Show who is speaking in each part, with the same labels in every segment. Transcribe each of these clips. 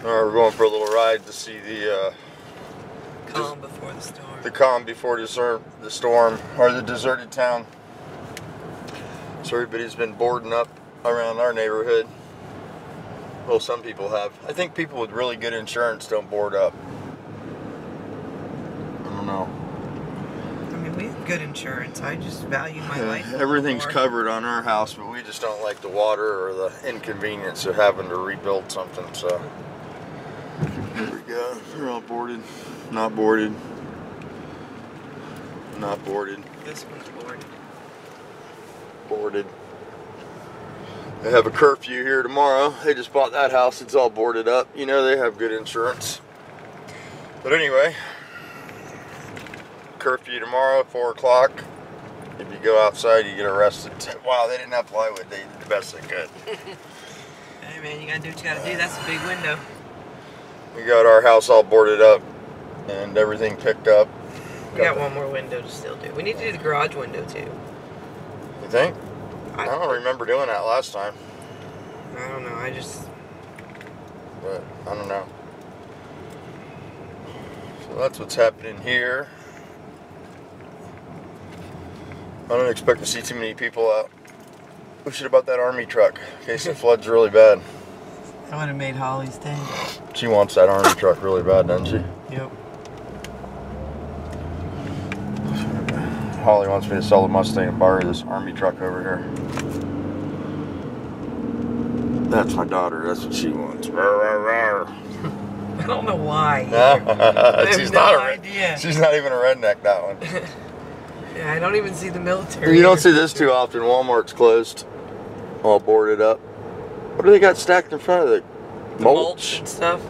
Speaker 1: We're going for a little ride to see the
Speaker 2: calm before the storm.
Speaker 1: The calm before the storm, or the deserted town. So everybody's been boarding up around our neighborhood. Well, some people have. I think people with really good insurance don't board up. I don't know.
Speaker 2: I mean, we have good insurance. I just value my life.
Speaker 1: Everything's covered on our house, but we just don't like the water or the inconvenience of having to rebuild something. So here we go. They're all boarded. Not boarded. Not boarded.
Speaker 2: This one's boarded.
Speaker 1: Boarded. They have a curfew here tomorrow. They just bought that house. It's all boarded up. You know, they have good insurance. But anyway, curfew tomorrow, 4 o'clock. If you go outside, you get arrested. Wow, they didn't have plywood. They did the best they could.
Speaker 2: Hey man, you gotta do what you gotta do. That's a big window.
Speaker 1: We got our house all boarded up and everything picked up.
Speaker 2: We got one more window to still do. We need to do the garage window too.
Speaker 1: You think? I don't remember doing that last time.
Speaker 2: I don't know,
Speaker 1: But, I don't know. So that's what's happening here. I don't expect to see too many people out. We should have bought that army truck in case it floods really bad.
Speaker 2: That would have made Holly's day.
Speaker 1: She wants that army truck really bad, doesn't she?
Speaker 2: Yep.
Speaker 1: Holly wants me to sell the Mustang and borrow this army truck over here. That's my daughter. That's what she wants.
Speaker 2: I don't know why.
Speaker 1: She's not idea. She's not even a redneck, that one.
Speaker 2: Yeah, I don't even see the military.
Speaker 1: You don't see this too often. Walmart's closed. All boarded up. What do they got stacked in front of it?
Speaker 2: Mulch and stuff.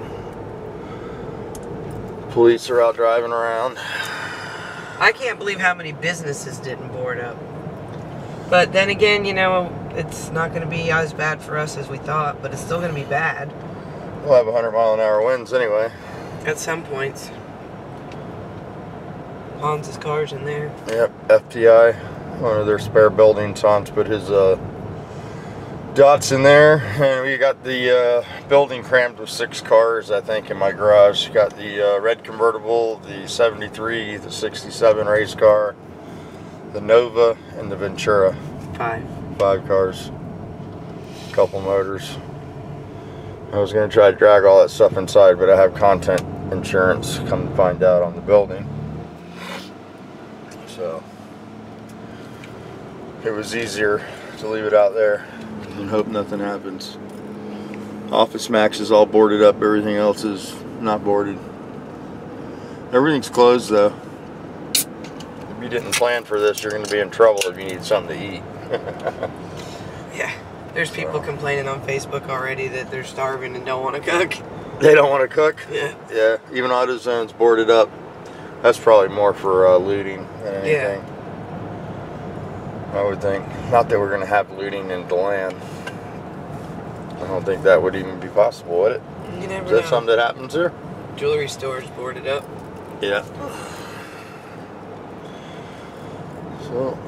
Speaker 1: Police are out driving around.
Speaker 2: I can't believe how many businesses didn't board up. But then again, you know, it's not going to be as bad for us as we thought, but it's still going to be bad.
Speaker 1: We'll have 100-mile-an-hour winds anyway.
Speaker 2: At some points. Hans' car's in there.
Speaker 1: Yep, FTI, one of their spare buildings. Hans put his dots in there, and we got the building crammed with 6 cars, I think, in my garage. Got the red convertible, the 73, the 67 race car, the Nova, and the Ventura. 5 cars. Couple motors. I was going to try to drag all that stuff inside, but I have content insurance, come to find out, on the building. So it was easier to leave it out there and hope nothing happens. Office Max is all boarded up. Everything else is not boarded. Everything's closed though. If you didn't plan for this, you're going to be in trouble if you need something to eat.
Speaker 2: Yeah. There's people complaining on Facebook already that they're starving and don't want to cook.
Speaker 1: They don't want to cook?
Speaker 2: Yeah.
Speaker 1: Yeah. Even AutoZone's boarded up. That's probably more for looting than anything. Yeah. I would think. Not that we're going to have looting in DeLand. I don't think that would even be possible, would it?
Speaker 2: You never know.
Speaker 1: Is that something that happens here?
Speaker 2: Jewelry stores boarded up.
Speaker 1: Yeah. So,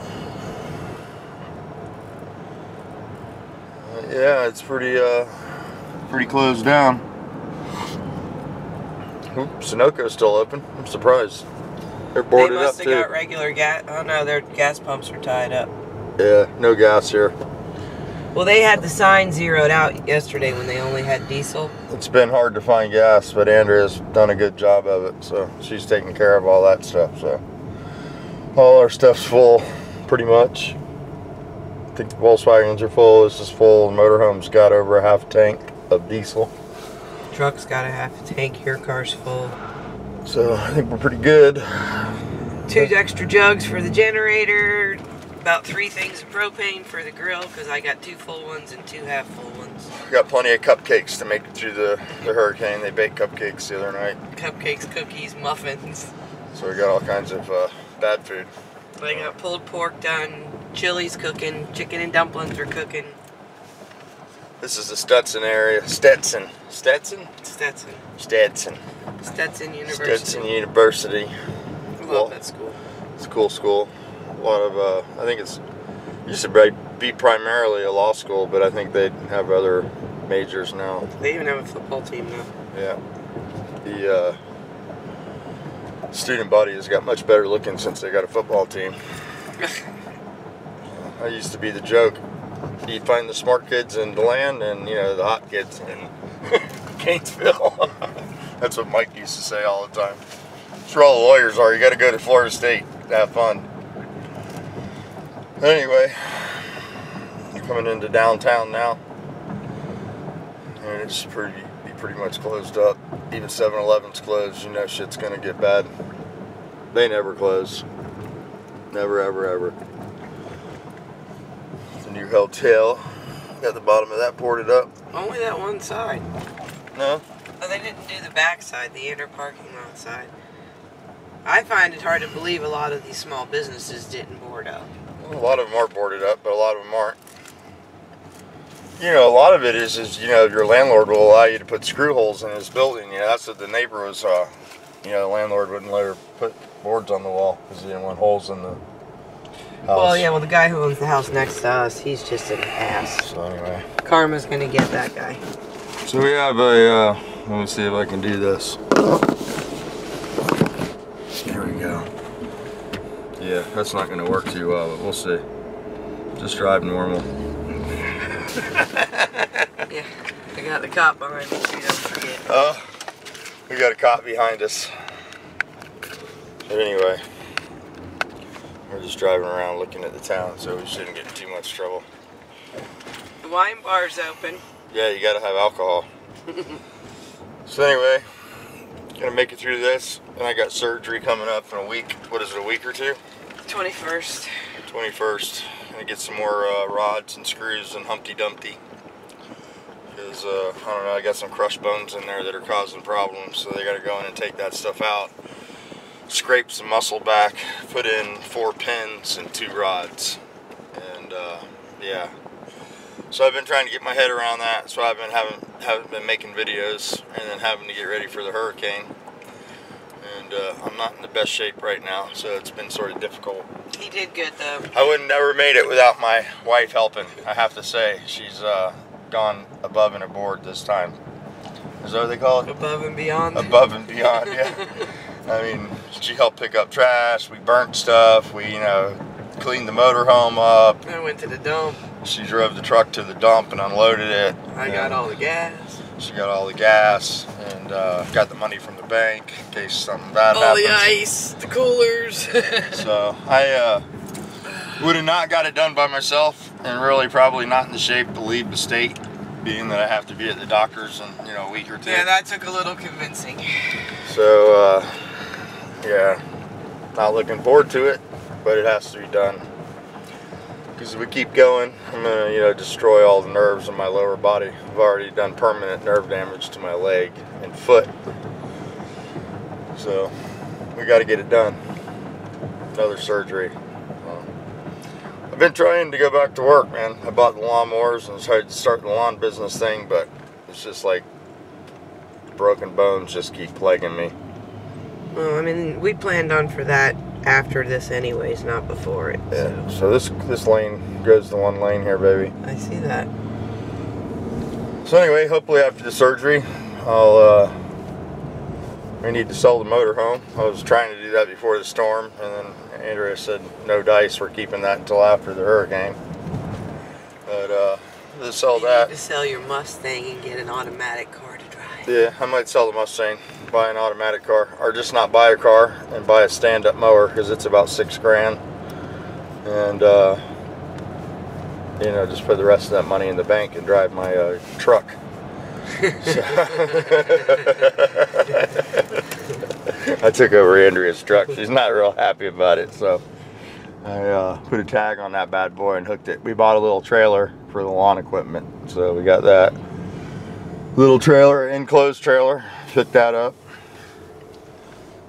Speaker 1: yeah, it's pretty closed down. Oops, Sunoco's still open. I'm surprised. They're boarded up too.
Speaker 2: They must have got regular gas. Oh no, their gas pumps are tied up.
Speaker 1: Yeah, no gas here.
Speaker 2: Well, they had the sign zeroed out yesterday when they only had diesel.
Speaker 1: It's been hard to find gas, but Andrea's done a good job of it, so she's taking care of all that stuff. So all our stuff's full, pretty much. I think the Volkswagens are full. This is full. The motorhome's got over a half tank of diesel.
Speaker 2: Truck's got a half a tank. Your car's full.
Speaker 1: So I think we're pretty good.
Speaker 2: 2 extra jugs for the generator. About 3 things of propane for the grill because I got 2 full ones and 2 half full ones.
Speaker 1: We got plenty of cupcakes to make it through the hurricane. They baked cupcakes the other night.
Speaker 2: Cupcakes, cookies, muffins.
Speaker 1: So we got all kinds of bad food.
Speaker 2: I got pulled pork done, chili's cooking, chicken and dumplings are cooking.
Speaker 1: This is the Stetson area. Stetson University. Stetson University.
Speaker 2: I love that school.
Speaker 1: It's a cool school. A lot of, I think it's used to be primarily a law school, but I think they have other majors now.
Speaker 2: They even have a football team now.
Speaker 1: Yeah. The student body has got much better looking since they got a football team. I used to be the joke. You'd find the smart kids in DeLand and, you know, the hot kids in Gainesville. That's what Mike used to say all the time. That's where all the lawyers are. You got to go to Florida State to have fun. Anyway, coming into downtown now. And it's pretty much closed up. Even 7-Eleven's closed. You know shit's gonna get bad. They never close. Never, ever, ever. The new hotel. Got the bottom of that boarded up.
Speaker 2: Only that one side.
Speaker 1: No?
Speaker 2: Oh, they didn't do the back side, the inner parking lot side. I find it hard to believe a lot of these small businesses didn't board up.
Speaker 1: Well, a lot of them are boarded up, but a lot of them aren't. You know, a lot of it is you know, your landlord will allow you to put screw holes in his building. You know, that's what the neighbor was, you know, the landlord wouldn't let her put boards on the wall because he didn't want holes in the house.
Speaker 2: Well, yeah, well, the guy who owns the house next to us, he's just an ass.
Speaker 1: So anyway.
Speaker 2: Karma's gonna get that guy.
Speaker 1: So we have a, let me see if I can do this. There we go. Yeah, that's not gonna work too well, but we'll see. Just drive normal.
Speaker 2: Yeah, I got the cop behind me, so you don't forget.
Speaker 1: Oh, we got a cop behind us. But anyway, we're just driving around looking at the town, so we shouldn't get in too much trouble.
Speaker 2: The wine bar's open.
Speaker 1: Yeah, you gotta have alcohol. So anyway, gonna make it through this, and I got surgery coming up in a week. What is it, a week or two?
Speaker 2: 21st.
Speaker 1: 21st. Gonna get some more rods and screws and Humpty Dumpty. Because, I don't know, I got some crushed bones in there that are causing problems, so they gotta go in and take that stuff out. Scrape some muscle back, put in 4 pins and 2 rods. And, yeah. So I've been trying to get my head around that, so I've been haven't been making videos and then having to get ready for the hurricane. And I'm not in the best shape right now, so it's been sort of difficult.
Speaker 2: He did good though.
Speaker 1: I would have never made it without my wife helping, I have to say. She's gone above and aboard this time. Is that what they call it?
Speaker 2: Above and beyond.
Speaker 1: Above and beyond, yeah. I mean, she helped pick up trash, we burnt stuff, we, you know, cleaned the motorhome up.
Speaker 2: I went to the dump.
Speaker 1: She drove the truck to the dump and unloaded it.
Speaker 2: I got all the gas.
Speaker 1: She got all the gas and got the money from the bank in case something bad happens.
Speaker 2: All the ice, the coolers.
Speaker 1: So I would have not got it done by myself, and really probably not in the shape to leave the state, being that I have to be at the doctor's in, you know, a week or two.
Speaker 2: Yeah, that took a little convincing.
Speaker 1: So yeah, not looking forward to it, but it has to be done. Because if we keep going, I'm gonna, you know, destroy all the nerves in my lower body. I've already done permanent nerve damage to my leg and foot. So we got to get it done. Another surgery. I've been trying to go back to work, man. I bought the lawnmowers and tried to start the lawn business thing, but it's just like broken bones just keep plaguing me.
Speaker 2: Well, I mean, we planned on for that after this anyways, not before it.
Speaker 1: Yeah, so this lane goes to one lane here, baby.
Speaker 2: I see that.
Speaker 1: So anyway, hopefully after the surgery, we need to sell the motorhome. I was trying to do that before the storm, and then Andrea said, no dice, we're keeping that until after the hurricane. But, to sell that.
Speaker 2: You need to sell your Mustang and get an automatic car to drive.
Speaker 1: Yeah, I might sell the Mustang, buy an automatic car, or just not buy a car and buy a stand-up mower, because it's about $6 grand. And, you know, just put the rest of that money in the bank and drive my truck. I took over Andrea's truck. She's not real happy about it, so I put a tag on that bad boy and hooked it. We bought a little trailer for the lawn equipment, so we got that little trailer, enclosed trailer, hooked that up.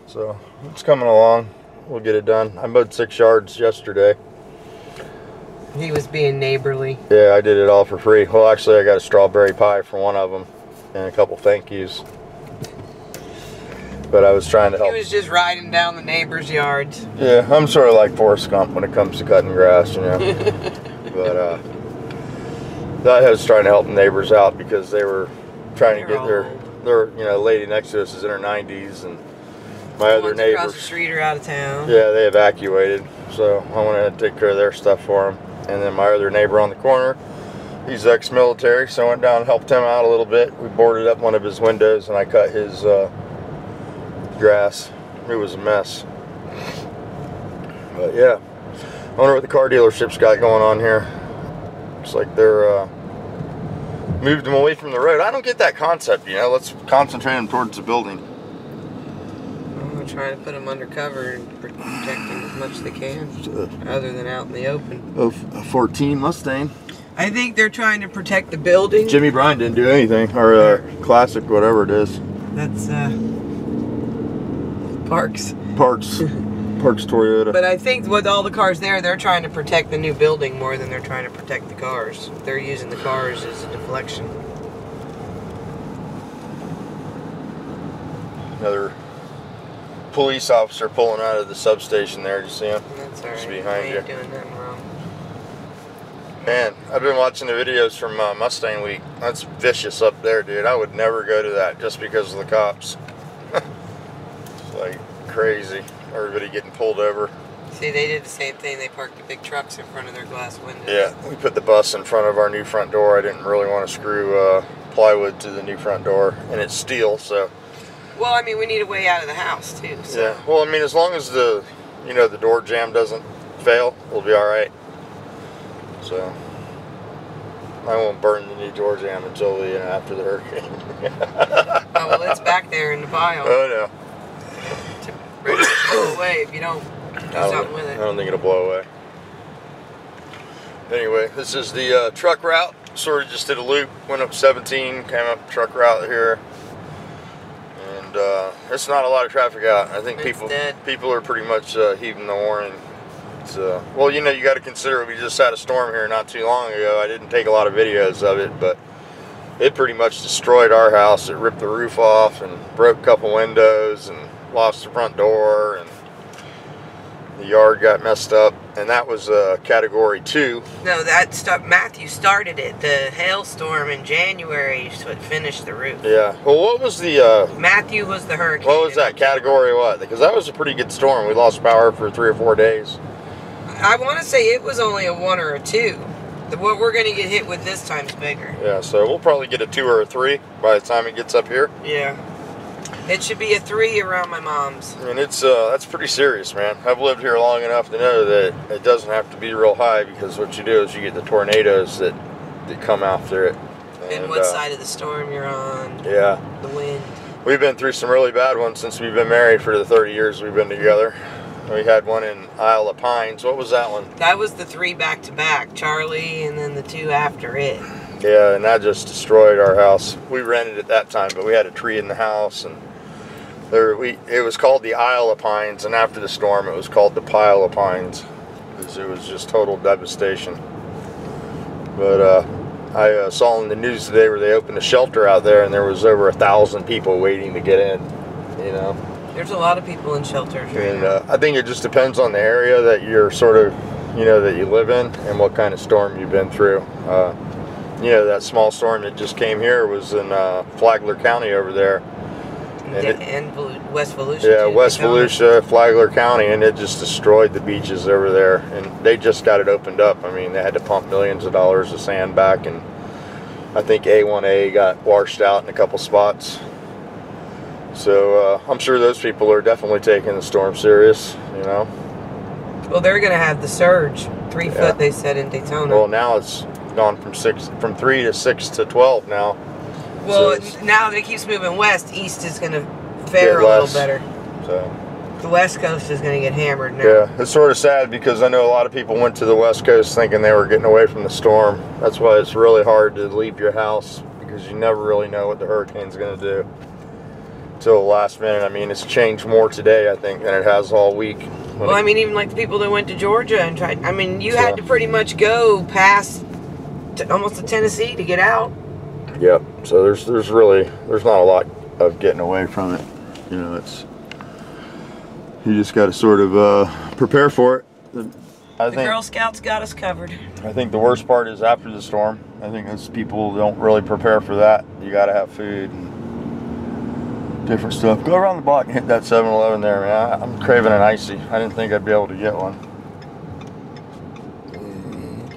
Speaker 1: So it's coming along. We'll get it done. I mowed 6 yards yesterday.
Speaker 2: He was being neighborly.
Speaker 1: Yeah, I did it all for free. Well, actually, I got a strawberry pie for one of them and a couple thank yous. But I was trying to help.
Speaker 2: He was just riding down the neighbors' yards.
Speaker 1: Yeah, I'm sort of like Forrest Gump when it comes to cutting grass, you know. But I was trying to help the neighbors out because they were trying to
Speaker 2: They're
Speaker 1: get their you know, lady next to us is in her 90s, and my other neighbors
Speaker 2: across the street are out of town.
Speaker 1: Yeah, they evacuated, so I went to take care of their stuff for them. And then my other neighbor on the corner, he's ex-military, so I went down and helped him out a little bit. We boarded up one of his windows, and I cut his grass. It was a mess. But yeah, I wonder what the car dealership's got going on here. Looks like they're moved them away from the road. I don't get that concept, you know. Let's concentrate them towards the building.
Speaker 2: I'm trying to put them undercover and protect them as much as they can, other than out in the open.
Speaker 1: A 14 Mustang.
Speaker 2: I think they're trying to protect the building.
Speaker 1: Jimmy Bryan didn't do anything, or classic, whatever it is.
Speaker 2: That's Parks
Speaker 1: Toyota.
Speaker 2: But I think with all the cars there, they're trying to protect the new building more than they're trying to protect the cars. They're using the cars as a deflection.
Speaker 1: Another police officer pulling out of the substation there. Did you see him?
Speaker 2: That's alright.
Speaker 1: Just behind you.
Speaker 2: Ain't doing nothing wrong.
Speaker 1: Man, I've been watching the videos from Mustang Week. That's vicious up there, dude. I would never go to that just because of the cops. It's like crazy. Everybody getting pulled over.
Speaker 2: See, they did the same thing. They parked the big trucks in front of their glass windows.
Speaker 1: Yeah, we put the bus in front of our new front door. I didn't really want to screw plywood to the new front door, and it's steel, so.
Speaker 2: Well, I mean, we need a way out of the house too. So.
Speaker 1: Yeah. Well, I mean, as long as the door jamb doesn't fail, we'll be all right. So I won't burn the new door jamb until after the hurricane.
Speaker 2: Oh well, it's back there in the pile.
Speaker 1: Oh no.
Speaker 2: Ready to blow away if you don't do something with it.
Speaker 1: I don't think it'll blow away. Anyway, this is the truck route. Sort of just did a loop, went up 17, came up truck route here. And there's not a lot of traffic out. I think people are pretty much heaving the horn. It's, well, you know, you got to consider we just had a storm here not too long ago. I didn't take a lot of videos of it, but it pretty much destroyed our house. It ripped the roof off and broke a couple windows and lost the front door, and the yard got messed up. And that was category 2.
Speaker 2: No, Matthew started it. The hailstorm in January is what finished the roof.
Speaker 1: Yeah. Well, what was the
Speaker 2: Matthew was the hurricane.
Speaker 1: What was that category? What? Because that was a pretty good storm. We lost power for 3 or 4 days.
Speaker 2: I want to say it was only a 1 or a 2. What we're going to get hit with this time's bigger.
Speaker 1: Yeah, so we'll probably get a 2 or a 3 by the time it gets up here.
Speaker 2: Yeah. It should be a 3 around my mom's.
Speaker 1: I mean, it's that's pretty serious, man. I've lived here long enough to know that it doesn't have to be real high, because what you do is you get the tornadoes that come after it.
Speaker 2: And what side of the storm you're on.
Speaker 1: Yeah.
Speaker 2: The wind.
Speaker 1: We've been through some really bad ones since we've been married for the 30 years we've been together. We had one in Isle of Pines. What was that one?
Speaker 2: That was the 3 back-to-back. Charlie, and then the 2 after it.
Speaker 1: Yeah, and that just destroyed our house. We rented at that time, but we had a tree in the house, and it was called the Isle of Pines, and after the storm it was called the Pile of Pines, because it was just total devastation. But I saw in the news today where they opened a shelter out there, and there was over 1,000 people waiting to get in, you know. There's
Speaker 2: a lot of people in shelters right
Speaker 1: now. I think it just depends on the area that you're sort of, that you live in, and what kind of storm you've been through. That small storm that just came here was in Flagler County over there.
Speaker 2: And West Volusia.
Speaker 1: Yeah, West Volusia, Flagler County, and it just destroyed the beaches over there. And they just got it opened up. I mean, they had to pump millions of dollars of sand back, and I think A1A got washed out in a couple spots. So I'm sure those people are definitely taking the storm serious,
Speaker 2: Well, they're going to have the surge. 3 foot, they said, in Daytona.
Speaker 1: Well, now it's gone from 3 to 6 to 12 now.
Speaker 2: Well, now that it keeps moving west, east is going to fare a little better.
Speaker 1: So
Speaker 2: the west coast is going to get hammered now.
Speaker 1: Yeah, it's sort of sad, because I know a lot of people went to the west coast thinking they were getting away from the storm. That's why it's really hard to leave your house, because you never really know what the hurricane's going to do till the last minute. I mean, it's changed more today, I think, than it has all week.
Speaker 2: Well, I mean, even like the people that went to Georgia and tried, I mean, you had to pretty much go past almost to Tennessee to get out.
Speaker 1: Yep. So there's not a lot of getting away from it. You just got to sort of prepare for it.
Speaker 2: The Girl Scouts got us covered.
Speaker 1: I think the worst part is after the storm, I think those people don't really prepare for that. You got to have food and different stuff. Go around the block and hit that 7-Eleven there, man. I'm craving an icy. I didn't think I'd be able to get one.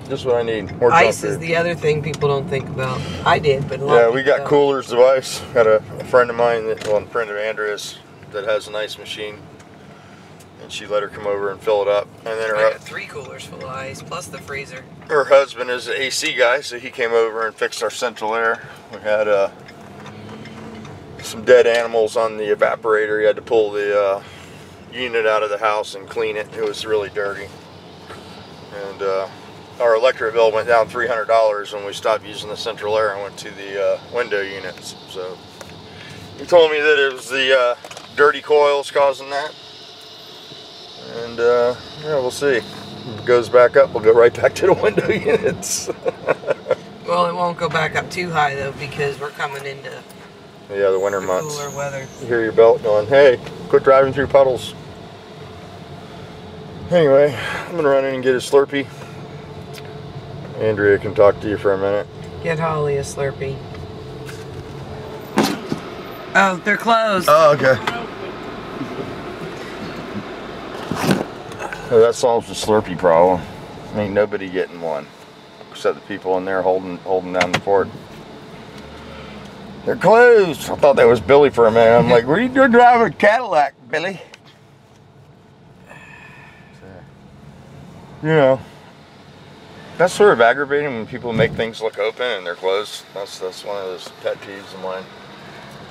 Speaker 1: Just what I need. More
Speaker 2: ice
Speaker 1: junk
Speaker 2: is
Speaker 1: food.
Speaker 2: the other thing people don't think about. I did, but a lot
Speaker 1: Yeah,
Speaker 2: of
Speaker 1: we
Speaker 2: people
Speaker 1: got
Speaker 2: don't.
Speaker 1: coolers of ice. Got a friend of mine, a friend of Andrea's, that has an ice machine, and she let her come over and fill it up. And then
Speaker 2: I got 3 coolers full of ice plus the freezer.
Speaker 1: her husband is an AC guy, so he came over and fixed our central air. We had some dead animals on the evaporator. He had to pull the unit out of the house and clean it. It was really dirty. And our electric bill went down $300 when we stopped using the central air and went to the window units. So he told me that it was the dirty coils causing that. And yeah, we'll see. If it goes back up, we'll go right back to the window units.
Speaker 2: Well, it won't go back up too high though because we're coming into
Speaker 1: Yeah, the winter months.
Speaker 2: cooler weather.
Speaker 1: You hear your belt going, hey, quit driving through puddles. Anyway, I'm going to run in and get a Slurpee. Andrea can talk to you for a minute.
Speaker 2: Get Holly a Slurpee. Oh, they're closed.
Speaker 1: Oh, okay. So that solves the Slurpee problem. Ain't nobody getting one, except the people in there holding down the fort. They're closed. I thought that was Billy for a minute. I'm like, what are you doing driving a Cadillac, Billy? You know, that's sort of aggravating when people make things look open and they're closed. That's one of those pet peeves of mine.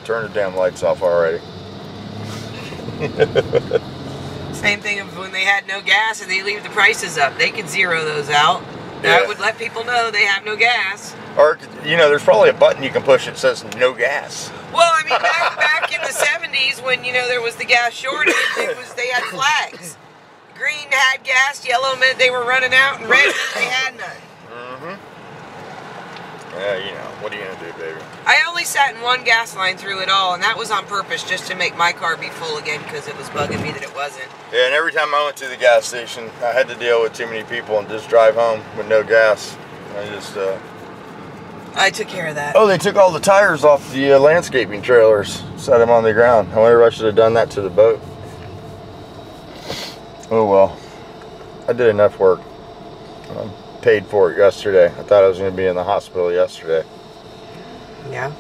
Speaker 1: Turn the damn lights off already.
Speaker 2: Same thing of when they had no gas and they leave the prices up. They could zero those out. That
Speaker 1: Yeah.
Speaker 2: would let people know they have no gas.
Speaker 1: Or, you know, there's probably a button you can push that says no gas.
Speaker 2: Well, I mean, back in the 70s when, you know, there was the gas shortage, they had flags. Green had gas, yellow meant they were running out, and red meant they had none.
Speaker 1: Yeah, you know, what are you going to do, baby?
Speaker 2: I only sat in one gas line through it all, and that was on purpose, just to make my car be full again, because it was bugging me that it wasn't.
Speaker 1: Yeah, and every time I went to the gas station, I had to deal with too many people and just drive home with no gas.
Speaker 2: I took care of that.
Speaker 1: Oh, they took all the tires off the landscaping trailers, set them on the ground. I wonder if I should have done that to the boat. Oh well, I did enough work. I paid for it yesterday. I thought I was going to be in the hospital yesterday.
Speaker 2: Yeah.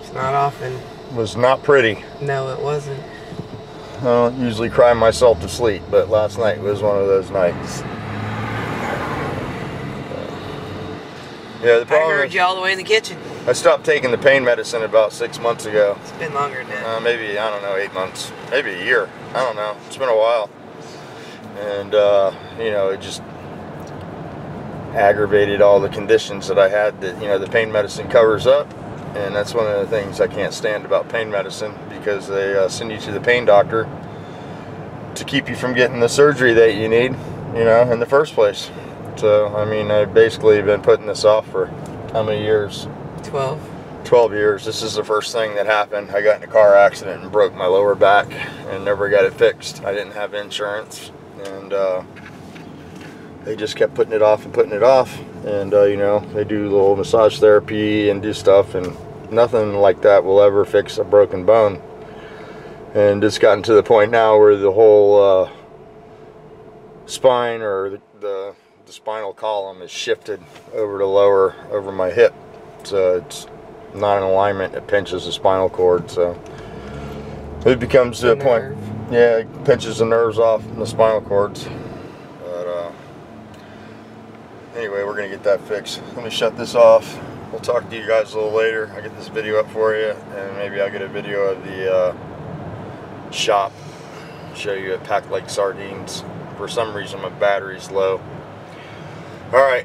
Speaker 2: It's not often.
Speaker 1: It was not pretty.
Speaker 2: No, it wasn't.
Speaker 1: I don't usually cry myself to sleep, but last night was one of those nights. Yeah, the
Speaker 2: I
Speaker 1: problem
Speaker 2: heard
Speaker 1: is,
Speaker 2: you all the way in the kitchen.
Speaker 1: I stopped taking the pain medicine about 6 months ago.
Speaker 2: It's been longer than that.
Speaker 1: Maybe, I don't know, 8 months. Maybe a year. I don't know. It's been a while. And, you know, it just aggravated all the conditions that I had that, you know, the pain medicine covers up. And that's one of the things I can't stand about pain medicine, because they send you to the pain doctor to keep you from getting the surgery that you need, you know, in the first place. So, I mean, I've basically been putting this off for how many years?
Speaker 2: 12.
Speaker 1: 12 years. This is the first thing that happened. I got in a car accident and broke my lower back and never got it fixed. I didn't have insurance, and they just kept putting it off and putting it off. And, you know, they do a little massage therapy and do stuff, and nothing like that will ever fix a broken bone. And it's gotten to the point now where the whole spine, or the spinal column, is shifted over to lower over my hip, so it's not in alignment. It pinches the spinal cord, so it becomes to a point. Yeah, it pinches the nerves off in the spinal cords. But anyway, we're gonna get that fixed. Let me shut this off. We'll talk to you guys a little later. I'll get this video up for you, and maybe I'll get a video of the shop, show you it packed like sardines. For some reason my battery's low. All right,